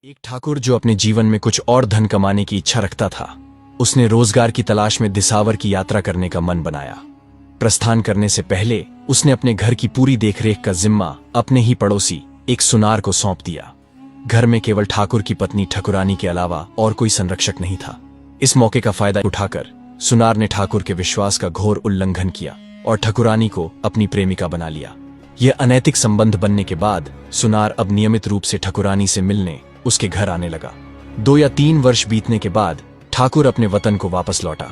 एक ठाकुर जो अपने जीवन में कुछ और धन कमाने की इच्छा रखता था, उसने रोजगार की तलाश में दिसावर की यात्रा करने का मन बनाया। प्रस्थान करने से पहले उसने अपने घर की पूरी देखरेख का जिम्मा अपने ही पड़ोसी एक सुनार को सौंप दिया। घर में केवल ठाकुर की पत्नी ठकुरानी के अलावा और कोई संरक्षक नहीं था। इस मौके का फायदा उठाकर सुनार ने ठाकुर के विश्वास का घोर उल्लंघन किया और ठकुरानी को अपनी प्रेमिका बना लिया। यह अनैतिक संबंध बनने के बाद सुनार अब नियमित रूप से ठकुरानी से मिलने उसके घर आने लगा। 2 या 3 वर्ष बीतने के बाद ठाकुर अपने वतन को वापस लौटा।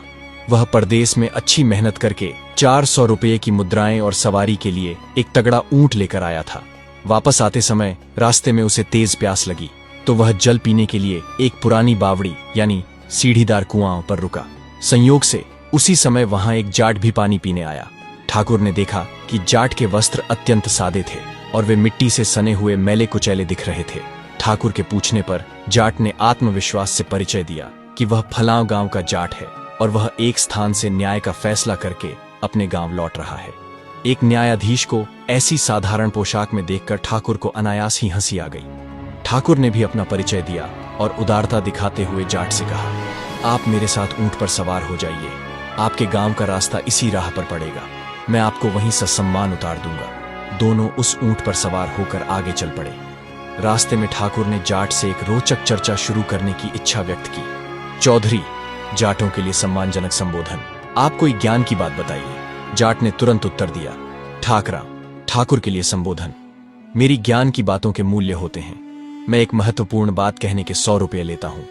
वह परदेश में अच्छी मेहनत करके 400 रुपये की मुद्राएं और सवारी के लिए एक तगड़ा ऊंट लेकर आया था। वापस आते समय रास्ते में उसे तेज प्यास लगी तो वह जल पीने के लिए एक पुरानी बावड़ी यानी सीढ़ीदार कुआं पर रुका। संयोग से उसी समय वहां एक जाट भी पानी पीने आया। ठाकुर ने देखा कि जाट के वस्त्र अत्यंत सादे थे और वे मिट्टी से सने हुए मैले कुचैले दिख रहे थे। ठाकुर के पूछने पर जाट ने आत्मविश्वास से परिचय दिया कि वह फलां गांव का जाट है और वह एक स्थान से न्याय का फैसला करके अपने गांव लौट रहा है। एक न्यायाधीश को ऐसी साधारण पोशाक में देखकर ठाकुर को अनायास ही हंसी आ गई। ठाकुर ने भी अपना परिचय दिया और उदारता दिखाते हुए जाट से कहा, आप मेरे साथ ऊंट पर सवार हो जाइए। आपके गांव का रास्ता इसी राह पर पड़ेगा। मैं आपको वहीं ससम्मान उतार दूंगा। दोनों उस ऊंट पर सवार होकर आगे चल पड़े। रास्ते में ठाकुर ने जाट से एक रोचक चर्चा शुरू करने की इच्छा व्यक्त की। चौधरी, जाटों के लिए सम्मानजनक संबोधन, आप कोई ज्ञान की बात बताइए। जाट ने तुरंत उत्तर दिया, ठाकरा, ठाकुर के लिए संबोधन, मेरी ज्ञान की बातों के मूल्य होते हैं। मैं एक महत्वपूर्ण बात कहने के 100 रुपये लेता हूं।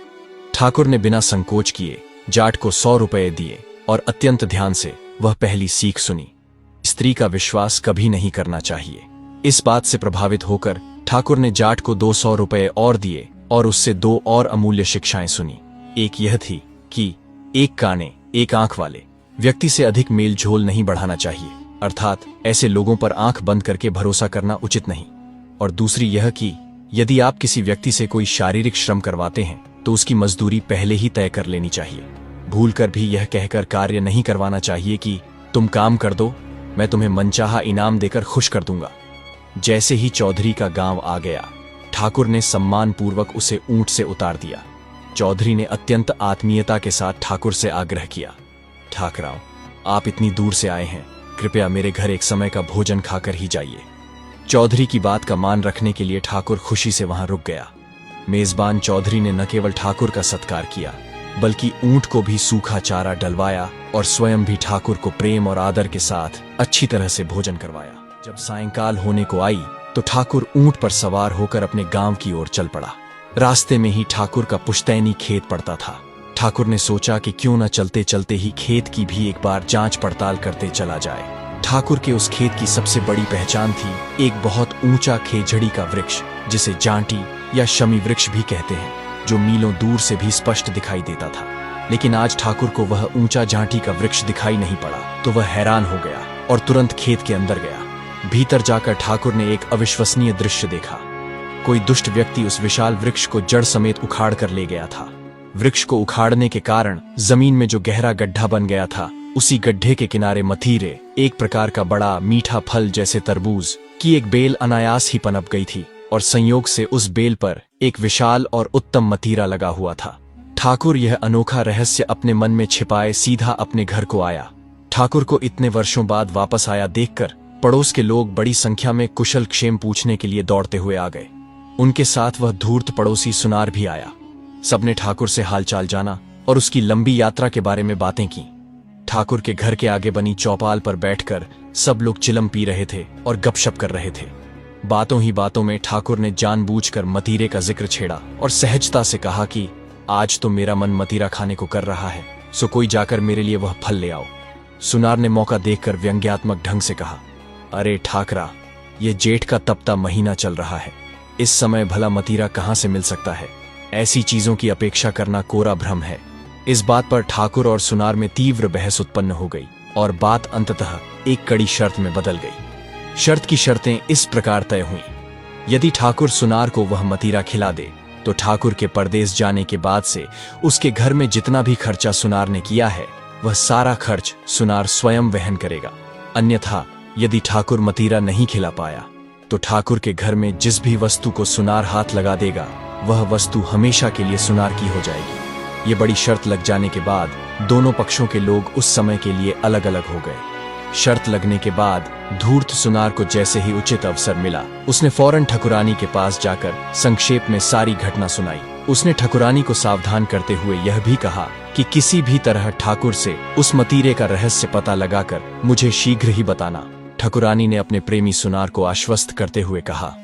ठाकुर ने बिना संकोच किए जाट को 100 रुपये दिए और अत्यंत ध्यान से वह पहली सीख सुनी। स्त्री का विश्वास कभी नहीं करना चाहिए। इस बात से प्रभावित होकर ठाकुर ने जाट को 200 रुपये और दिए और उससे 2 और अमूल्य शिक्षाएं सुनी। एक यह थी कि एक काने एक आंख वाले व्यक्ति से अधिक मेल झोल नहीं बढ़ाना चाहिए, अर्थात ऐसे लोगों पर आंख बंद करके भरोसा करना उचित नहीं। और दूसरी यह कि यदि आप किसी व्यक्ति से कोई शारीरिक श्रम करवाते हैं तो उसकी मजदूरी पहले ही तय कर लेनी चाहिए। भूलकर भी यह कहकर कार्य नहीं करवाना चाहिए कि तुम काम कर दो, मैं तुम्हें मनचाहा इनाम देकर खुश कर दूंगा। जैसे ही चौधरी का गांव आ गया, ठाकुर ने सम्मानपूर्वक उसे ऊंट से उतार दिया। चौधरी ने अत्यंत आत्मीयता के साथ ठाकुर से आग्रह किया, ठाकराव, आप इतनी दूर से आए हैं, कृपया मेरे घर एक समय का भोजन खाकर ही जाइए। चौधरी की बात का मान रखने के लिए ठाकुर खुशी से वहां रुक गया। मेजबान चौधरी ने न केवल ठाकुर का सत्कार किया बल्कि ऊंट को भी सूखा चारा डलवाया और स्वयं भी ठाकुर को प्रेम और आदर के साथ अच्छी तरह से भोजन करवाया। जब सायंकाल होने को आई तो ठाकुर ऊंट पर सवार होकर अपने गांव की ओर चल पड़ा। रास्ते में ही ठाकुर का पुश्तैनी खेत पड़ता था। ठाकुर ने सोचा कि क्यों न चलते चलते ही खेत की भी एक बार जांच पड़ताल करते चला जाए। ठाकुर के उस खेत की सबसे बड़ी पहचान थी एक बहुत ऊंचा खेजड़ी का वृक्ष, जिसे जांटी या शमी वृक्ष भी कहते हैं, जो मीलों दूर से भी स्पष्ट दिखाई देता था। लेकिन आज ठाकुर को वह ऊंचा जांटी का वृक्ष दिखाई नहीं पड़ा तो वह हैरान हो गया और तुरंत खेत के अंदर गया। भीतर जाकर ठाकुर ने एक अविश्वसनीय दृश्य देखा। कोई दुष्ट व्यक्ति उस विशाल वृक्ष को जड़ समेत उखाड़ कर ले गया था। वृक्ष को उखाड़ने के कारण जमीन में जो गहरा गड्ढा बन गया था, उसी गड्ढे के किनारे मथीरे, एक प्रकार का बड़ा मीठा फल जैसे तरबूज की एक बेल अनायास ही पनप गई थी और संयोग से उस बेल पर एक विशाल और उत्तम मतीरा लगा हुआ था। ठाकुर यह अनोखा रहस्य अपने मन में छिपाए सीधा अपने घर को आया। ठाकुर को इतने वर्षों बाद वापस आया देखकर पड़ोस के लोग बड़ी संख्या में कुशल क्षेम पूछने के लिए दौड़ते हुए आ गए। उनके साथ वह धूर्त पड़ोसी सुनार भी आया। सबने ठाकुर से हालचाल जाना और उसकी लंबी यात्रा के बारे में बातें की। ठाकुर के घर के आगे बनी चौपाल पर बैठकर सब लोग चिलम पी रहे थे और गपशप कर रहे थे। बातों ही बातों में ठाकुर ने जानबूझकर मतीरे का जिक्र छेड़ा और सहजता से कहा कि आज तो मेरा मन मतीरा खाने को कर रहा है, सो कोई जाकर मेरे लिए वह फल ले आओ। सुनार ने मौका देखकर व्यंग्यात्मक ढंग से कहा, अरे ठाकरा, ये जेठ का तपता महीना चल रहा है, इस समय भला मतीरा कहां से मिल सकता है? ऐसी चीजों की अपेक्षा करना कोरा भ्रम है। इस बात पर ठाकुर और सुनार में तीव्र बहस उत्पन्न हो गई और बात अंततः एक कड़ी शर्त में बदल गई। शर्त की शर्तें इस प्रकार तय हुई, यदि ठाकुर सुनार को वह मतीरा खिला दे तो ठाकुर के परदेश जाने के बाद से उसके घर में जितना भी खर्चा सुनार ने किया है वह सारा खर्च सुनार स्वयं वहन करेगा। अन्यथा यदि ठाकुर मतीरा नहीं खिला पाया तो ठाकुर के घर में जिस भी वस्तु को सुनार हाथ लगा देगा वह वस्तु हमेशा के लिए सुनार की हो जाएगी। ये बड़ी शर्त लग जाने के बाद दोनों पक्षों के लोग उस समय के लिए अलग अलग हो गए। शर्त लगने के बाद धूर्त सुनार को जैसे ही उचित अवसर मिला, उसने फौरन ठकुरानी के पास जाकर संक्षेप में सारी घटना सुनाई। उसने ठकुरानी को सावधान करते हुए यह भी कहा कि किसी भी तरह ठाकुर से उस मतीरे का रहस्य पता लगाकर मुझे शीघ्र ही बताना। ठकुरानी ने अपने प्रेमी सुनार को आश्वस्त करते हुए कहा,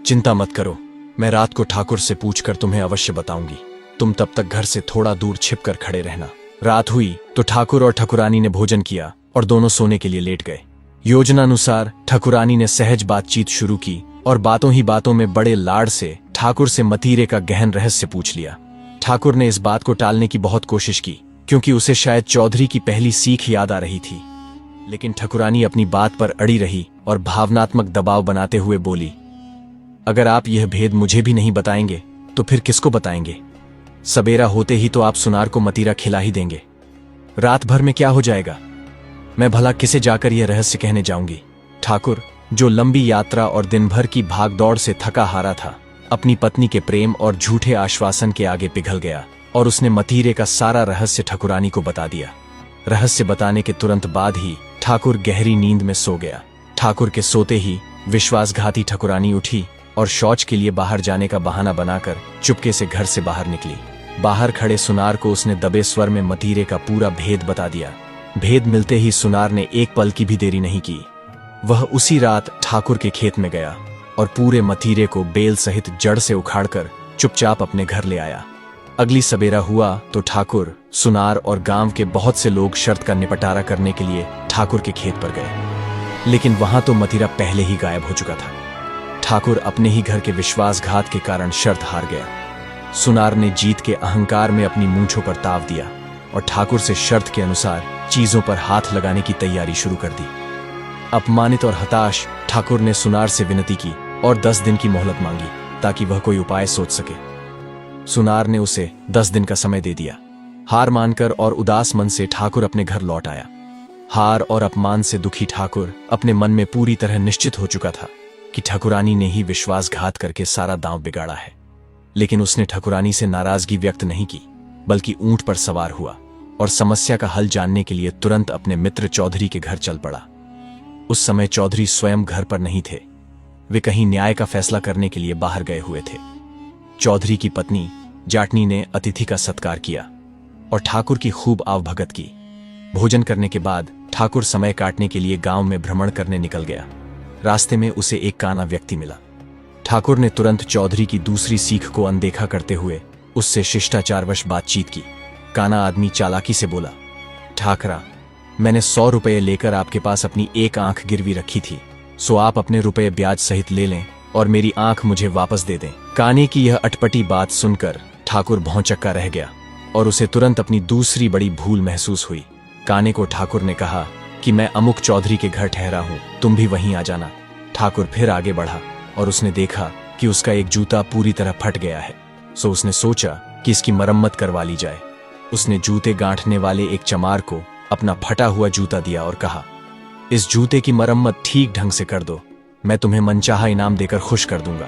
चिंता मत करो, मैं रात को ठाकुर से पूछकर तुम्हें अवश्य बताऊंगी। तुम तब तक घर से थोड़ा दूर छिपकर खड़े रहना। रात हुई तो ठाकुर और ठकुरानी ने भोजन किया और दोनों सोने के लिए लेट गए। योजनानुसार ठकुरानी ने सहज बातचीत शुरू की और बातों ही बातों में बड़े लाड़ से ठाकुर से मतीरे का गहन रहस्य पूछ लिया। ठाकुर ने इस बात को टालने की बहुत कोशिश की, क्योंकि उसे शायद चौधरी की पहली सीख याद आ रही थी। लेकिन ठकुरानी अपनी बात पर अड़ी रही और भावनात्मक दबाव बनाते हुए बोली, अगर आप यह भेद मुझे भी नहीं बताएंगे तो फिर किसको बताएंगे? सबेरा होते ही तो आप सुनार को मतीरा खिला ही देंगे। रात भर में क्या हो जाएगा? मैं भला किसे जाकर यह रहस्य कहने जाऊंगी? ठाकुर, जो लंबी यात्रा और दिन भर की भागदौड़ से थका हारा था, अपनी पत्नी के प्रेम और झूठे आश्वासन के आगे पिघल गया और उसने मतीरे का सारा रहस्य ठकुरानी को बता दिया। रहस्य बताने के तुरंत बाद ही ठाकुर गहरी नींद में सो गया। ठाकुर के सोते ही विश्वासघाती ठकुरानी उठी और शौच के लिए बाहर जाने का बहाना बनाकर चुपके से घर से बाहर निकली। बाहर खड़े सुनार को उसने दबे स्वर में मतीरे का पूरा भेद बता दिया। भेद मिलते ही सुनार ने एक पल की भी देरी नहीं की। वह उसी रात ठाकुर के खेत में गया और पूरे मतीरे को बेल सहित जड़ से उखाड़कर चुपचाप अपने घर ले आया। अगली सबेरा हुआ तो ठाकुर, सुनार और गांव के बहुत से लोग शर्त का निपटारा करने के लिए ठाकुर के खेत पर गए, लेकिन वहां तो मतीरा पहले ही गायब हो चुका था। ठाकुर अपने ही घर के विश्वासघात के कारण शर्त हार गया। सुनार ने जीत के अहंकार में अपनी मूंछों पर ताव दिया और ठाकुर से शर्त के अनुसार चीजों पर हाथ लगाने की तैयारी शुरू कर दी। अपमानित और हताश ठाकुर ने सुनार से विनती की और 10 दिन की मोहलत मांगी ताकि वह कोई उपाय सोच सके। सुनार ने उसे 10 दिन का समय दे दिया। हार मानकर और उदास मन से ठाकुर अपने घर लौट आया। हार और अपमान से दुखी ठाकुर अपने मन में पूरी तरह निश्चित हो चुका था कि ठकुरानी ने ही विश्वासघात करके सारा दांव बिगाड़ा है। लेकिन उसने ठकुरानी से नाराजगी व्यक्त नहीं की, बल्कि ऊंट पर सवार हुआ और समस्या का हल जानने के लिए तुरंत अपने मित्र चौधरी के घर चल पड़ा। उस समय चौधरी स्वयं घर पर नहीं थे, वे कहीं न्याय का फैसला करने के लिए बाहर गए हुए थे। चौधरी की पत्नी जाटनी ने अतिथि का सत्कार किया और ठाकुर की खूब आवभगत की। भोजन करने के बाद ठाकुर समय काटने के लिए गांव में भ्रमण करने निकल गया। रास्ते में उसे एक काना व्यक्ति मिला। ठाकुर ने तुरंत चौधरी की दूसरी सीख को अनदेखा करते हुए उससे शिष्टाचारवश बातचीत की। काना आदमी चालाकी से बोला, ठाकरा, मैंने 100 रुपये लेकर आपके पास अपनी एक आंख गिरवी रखी थी, सो आप अपने रुपये ब्याज सहित ले लें और मेरी आंख मुझे वापस दे दें। काने की यह अटपटी बात सुनकर ठाकुर भौंचक्का रह गया और उसे तुरंत अपनी दूसरी बड़ी भूल महसूस हुई। काने को ठाकुर ने कहा कि मैं अमुक चौधरी के घर ठहरा हूं, तुम भी वहीं आ जाना। ठाकुर फिर आगे बढ़ा और उसने देखा कि उसका एक जूता पूरी तरह फट गया है, सो उसने सोचा कि इसकी मरम्मत करवा ली जाए। उसने जूते गांठने वाले एक चमार को अपना फटा हुआ जूता दिया और कहा, इस जूते की मरम्मत ठीक ढंग से कर दो, मैं तुम्हें मनचाहा इनाम देकर खुश कर दूंगा।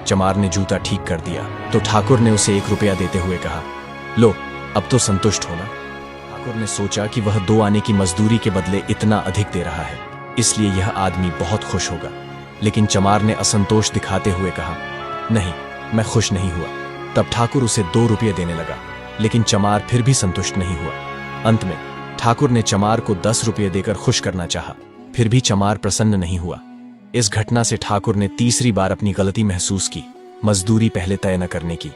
चमार ने जूता ठीक कर दिया तो ठाकुर ने उसे 1 रुपया देते हुए कहा, लो, अब तो संतुष्ट होना। ठाकुर ने सोचा कि वह 2 आने की मजदूरी के बदले इतना अधिक दे रहा है, इसलिए यह आदमी बहुत खुश होगा। लेकिन चमार ने असंतोष दिखाते हुए कहा, नहीं, मैं खुश नहीं हुआ। तब ठाकुर उसे 2 रुपये देने लगा, लेकिन चमार फिर भी संतुष्ट नहीं हुआ। अंत में ठाकुर ने चमार को 10 रुपये देकर खुश करना चाहा, फिर भी चमार प्रसन्न नहीं हुआ। इस घटना से ठाकुर ने तीसरी बार अपनी गलती महसूस की, मजदूरी पहले तय न करने की।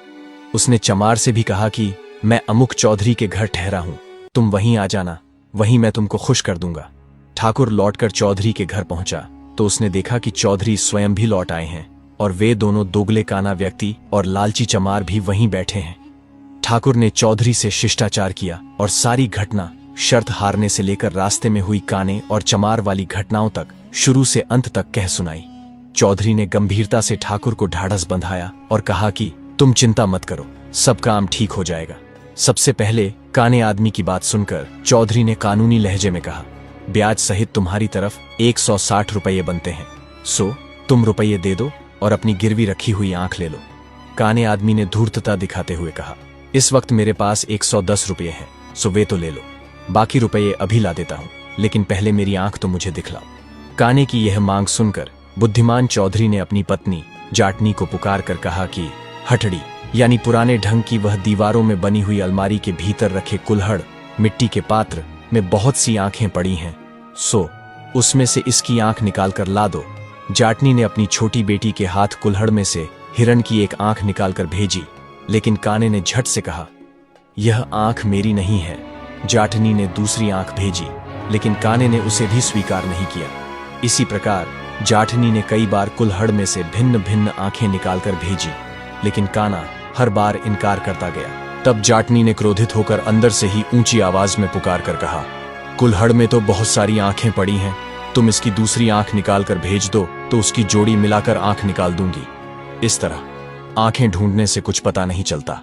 उसने चमार से भी कहा कि मैं अमुक चौधरी के घर ठहरा हूं, तुम वहीं आ जाना, वहीं मैं तुमको खुश कर दूंगा। ठाकुर लौटकर चौधरी के घर पहुंचा तो उसने देखा कि चौधरी स्वयं भी लौट आए हैं और वे दोनों दोगले काना व्यक्ति और लालची चमार भी वहीं बैठे हैं। ठाकुर ने चौधरी से शिष्टाचार किया और सारी घटना, शर्त हारने से लेकर रास्ते में हुई काने और चमार वाली घटनाओं तक शुरू से अंत तक कह सुनाई। चौधरी ने गंभीरता से ठाकुर को ढाढ़स बंधाया और कहा कि तुम चिंता मत करो, सब काम ठीक हो जाएगा। सबसे पहले काने आदमी की बात सुनकर चौधरी ने कानूनी लहजे में कहा, ब्याज सहित तुम्हारी तरफ 160 रुपये बनते हैं, सो तुम रुपये दे दो और अपनी गिरवी रखी हुई आंख ले लो। काने आदमी ने धूर्तता दिखाते हुए कहा, इस वक्त मेरे पास 110 रुपये हैं, सो वे तो ले लो, बाकी रुपये अभी ला देता हूं, लेकिन पहले मेरी आंख तो मुझे दिखलाओ। काने की यह मांग सुनकर बुद्धिमान चौधरी ने अपनी पत्नी जाटनी को पुकार कर कहा कि हटड़ी यानी पुराने ढंग की वह दीवारों में बनी हुई अलमारी के भीतर रखे कुल्हड़ मिट्टी के पात्र में बहुत सी आंखें पड़ी हैं, सो उसमें से इसकी आंख निकाल कर ला दो। जाटनी ने अपनी छोटी बेटी के हाथ कुल्हड़ में से हिरण की एक आंख निकालकर भेजी, लेकिन काने ने झट से कहा, यह आंख मेरी नहीं है। जाटनी ने दूसरी आंख भेजी, लेकिन काने ने उसे भी स्वीकार नहीं किया। इसी प्रकार जाटनी ने कई बार कुल्हड़ में से भिन्न भिन्न आंखें निकालकर भेजी, लेकिन काना हर बार इनकार करता गया। तब जाटनी ने क्रोधित होकर अंदर से ही ऊंची आवाज में पुकार कर कहा, कुल्हड़ में तो बहुत सारी आंखें पड़ी हैं, तुम इसकी दूसरी आंख निकाल कर भेज दो तो उसकी जोड़ी मिलाकर आंख निकाल दूंगी। इस तरह आंखें ढूंढने से कुछ पता नहीं चलता।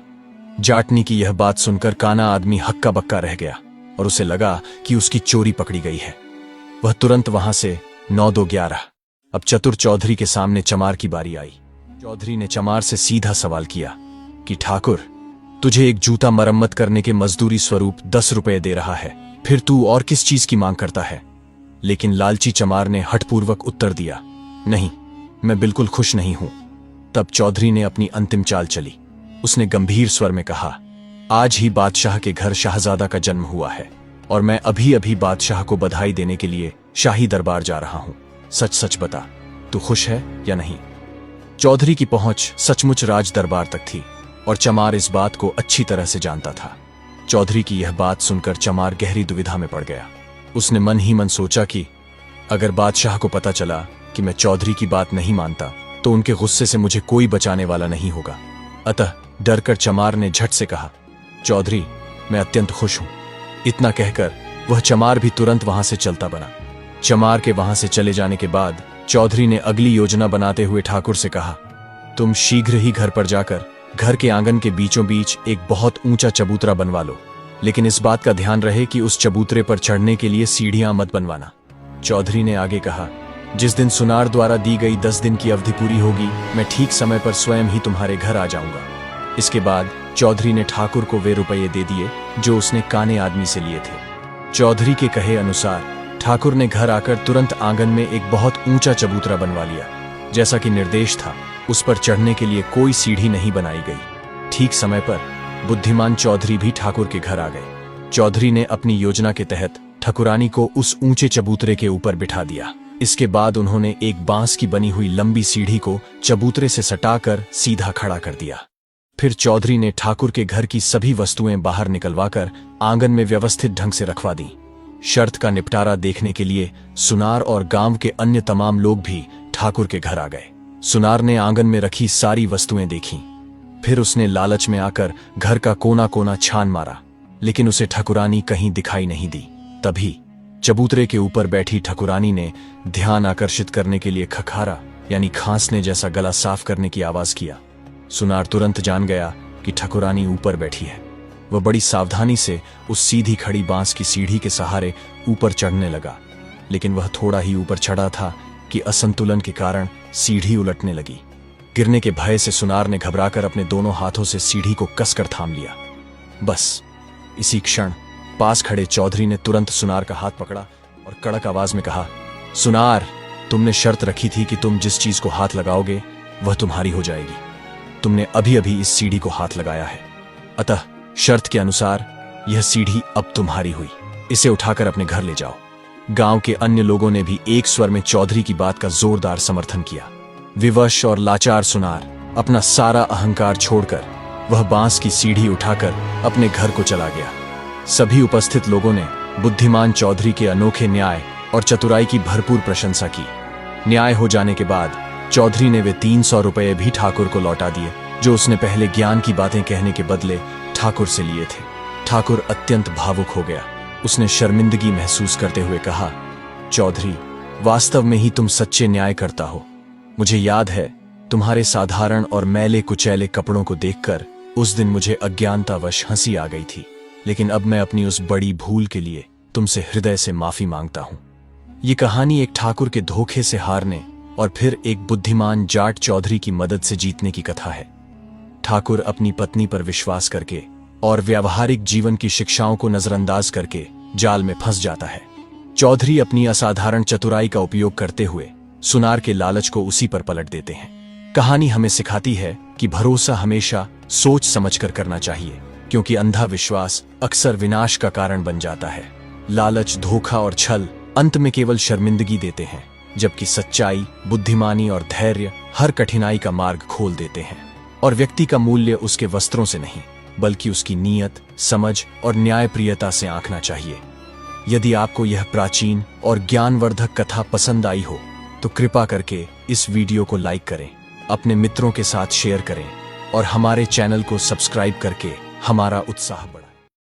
जाटनी की यह बात सुनकर काना आदमी हक्का बक्का रह गया और उसे लगा कि उसकी चोरी पकड़ी गई है। वह तुरंत वहां से 9-2-11। अब चतुर चौधरी के सामने चमार की बारी आई। चौधरी ने चमार से सीधा सवाल किया कि ठाकुर, तुझे एक जूता मरम्मत करने के मजदूरी स्वरूप 10 रुपये दे रहा है, फिर तू और किस चीज की मांग करता है? लेकिन लालची चमार ने हठपूर्वक उत्तर दिया, नहीं, मैं बिल्कुल खुश नहीं हूं। तब चौधरी ने अपनी अंतिम चाल चली। उसने गंभीर स्वर में कहा, आज ही बादशाह के घर शाहजादा का जन्म हुआ है और मैं अभी अभी बादशाह को बधाई देने के लिए शाही दरबार जा रहा हूं। सच सच बता, तू खुश है या नहीं? चौधरी की पहुंच सचमुच राज दरबार तक थी और चमार इस बात को अच्छी तरह से जानता था। चौधरी की यह बात सुनकर चमार गहरी दुविधा में पड़ गया। उसने मन ही मन सोचा कि अगर बादशाह को पता चला कि मैं चौधरी की बात नहीं मानता तो उनके गुस्से से मुझे कोई बचाने वाला नहीं होगा। अतः डरकर चमार ने झट से कहा, चौधरी, मैं अत्यंत खुश हूं। इतना कहकर वह चमार भी तुरंत वहां से चलता बना। चमार के वहां से चले जाने के बाद चौधरी ने अगली योजना बनाते हुए ठाकुर से कहा, तुम शीघ्र ही घर पर जाकर घर के आंगन के बीचों बीच एक बहुत ऊंचा चबूतरा बनवा लो, लेकिन इस बात का ध्यान रहे कि उस चबूतरे पर चढ़ने के लिए सीढ़ियां मत बनवाना। चौधरी ने आगे कहा, जिस दिन सुनार द्वारा दी गई 10 दिन की अवधि पूरी होगी, मैं ठीक समय पर स्वयं ही तुम्हारे घर आ जाऊंगा। इसके बाद चौधरी ने ठाकुर को वे रुपये दे दिए जो उसने काने आदमी से लिए थे। चौधरी के कहे अनुसार ठाकुर ने घर आकर तुरंत आंगन में एक बहुत ऊंचा चबूतरा बनवा लिया। जैसा कि निर्देश था, उस पर चढ़ने के लिए कोई सीढ़ी नहीं बनाई गई। ठीक समय पर बुद्धिमान चौधरी भी ठाकुर के घर आ गए। चौधरी ने अपनी योजना के तहत ठकुरानी को उस ऊंचे चबूतरे के ऊपर बिठा दिया। इसके बाद उन्होंने एक बांस की बनी हुई लंबी सीढ़ी को चबूतरे से सटाकर सीधा खड़ा कर दिया। फिर चौधरी ने ठाकुर के घर की सभी वस्तुएं बाहर निकलवाकर आंगन में व्यवस्थित ढंग से रखवा दी। शर्त का निपटारा देखने के लिए सुनार और गांव के अन्य तमाम लोग भी ठाकुर के घर आ गए। सुनार ने आंगन में रखी सारी वस्तुएं देखीं। फिर उसने लालच में आकर घर का कोना कोना छान मारा, लेकिन उसे ठकुरानी कहीं दिखाई नहीं दी। तभी चबूतरे के ऊपर बैठी ठकुरानी ने ध्यान आकर्षित करने के लिए खखारा यानी खांसने जैसा गला साफ करने की आवाज किया। सुनार तुरंत जान गया कि ठकुरानी ऊपर बैठी है। वह बड़ी सावधानी से उस सीधी खड़ी बांस की सीढ़ी के सहारे ऊपर चढ़ने लगा, लेकिन वह थोड़ा ही ऊपर चढ़ा था कि असंतुलन के कारण सीढ़ी उलटने लगी। गिरने के भय से सुनार ने घबराकर अपने दोनों हाथों से सीढ़ी को कसकर थाम लिया। बस इसी क्षण पास खड़े चौधरी ने तुरंत सुनार का हाथ पकड़ा और कड़क आवाज में कहा, सुनार, तुमने शर्त रखी थी कि तुम जिस चीज को हाथ लगाओगे वह तुम्हारी हो जाएगी। तुमने अभी अभी इस सीढ़ी को हाथ लगाया है, अतः शर्त के अनुसार यह सीढ़ी अब तुम्हारी हुई। इसे उठाकर अपने घर ले जाओ। गांव के अन्य लोगों ने भी एक स्वर में चौधरी की बात का जोरदार समर्थन किया। विवश और लाचार सुनार अपना सारा अहंकार छोड़कर वह बांस की सीढ़ी उठाकर अपने घर को चला गया। सभी उपस्थित लोगों ने बुद्धिमान चौधरी के अनोखे न्याय और चतुराई की भरपूर प्रशंसा की। न्याय हो जाने के बाद चौधरी ने वे 300 रुपये भी ठाकुर को लौटा दिए जो उसने पहले ज्ञान की बातें कहने के बदले ठाकुर से लिए थे। ठाकुर अत्यंत भावुक हो गया। उसने शर्मिंदगी महसूस करते हुए कहा, चौधरी, वास्तव में ही तुम सच्चे न्याय करता हो। मुझे याद है, तुम्हारे साधारण और मैले कुचैले कपड़ों को देखकर उस दिन मुझे अज्ञानतावश हंसी आ गई थी, लेकिन अब मैं अपनी उस बड़ी भूल के लिए तुमसे हृदय से माफी मांगता हूं। ये कहानी एक ठाकुर के धोखे से हारने और फिर एक बुद्धिमान जाट चौधरी की मदद से जीतने की कथा है। ठाकुर अपनी पत्नी पर विश्वास करके और व्यावहारिक जीवन की शिक्षाओं को नजरअंदाज करके जाल में फंस जाता है। चौधरी अपनी असाधारण चतुराई का उपयोग करते हुए सुनार के लालच को उसी पर पलट देते हैं। कहानी हमें सिखाती है कि भरोसा हमेशा सोच समझकर करना चाहिए, क्योंकि अंधा विश्वास अक्सर विनाश का कारण बन जाता है। लालच, धोखा और छल अंत में केवल शर्मिंदगी देते हैं, जबकि सच्चाई, बुद्धिमानी और धैर्य हर कठिनाई का मार्ग खोल देते हैं। और व्यक्ति का मूल्य उसके वस्त्रों से नहीं, बल्कि उसकी नीयत, समझ और न्यायप्रियता से आंकना चाहिए। यदि आपको यह प्राचीन और ज्ञानवर्धक कथा पसंद आई हो तो कृपा करके इस वीडियो को लाइक करें, अपने मित्रों के साथ शेयर करें और हमारे चैनल को सब्सक्राइब करके हमारा उत्साह बढ़ाएं।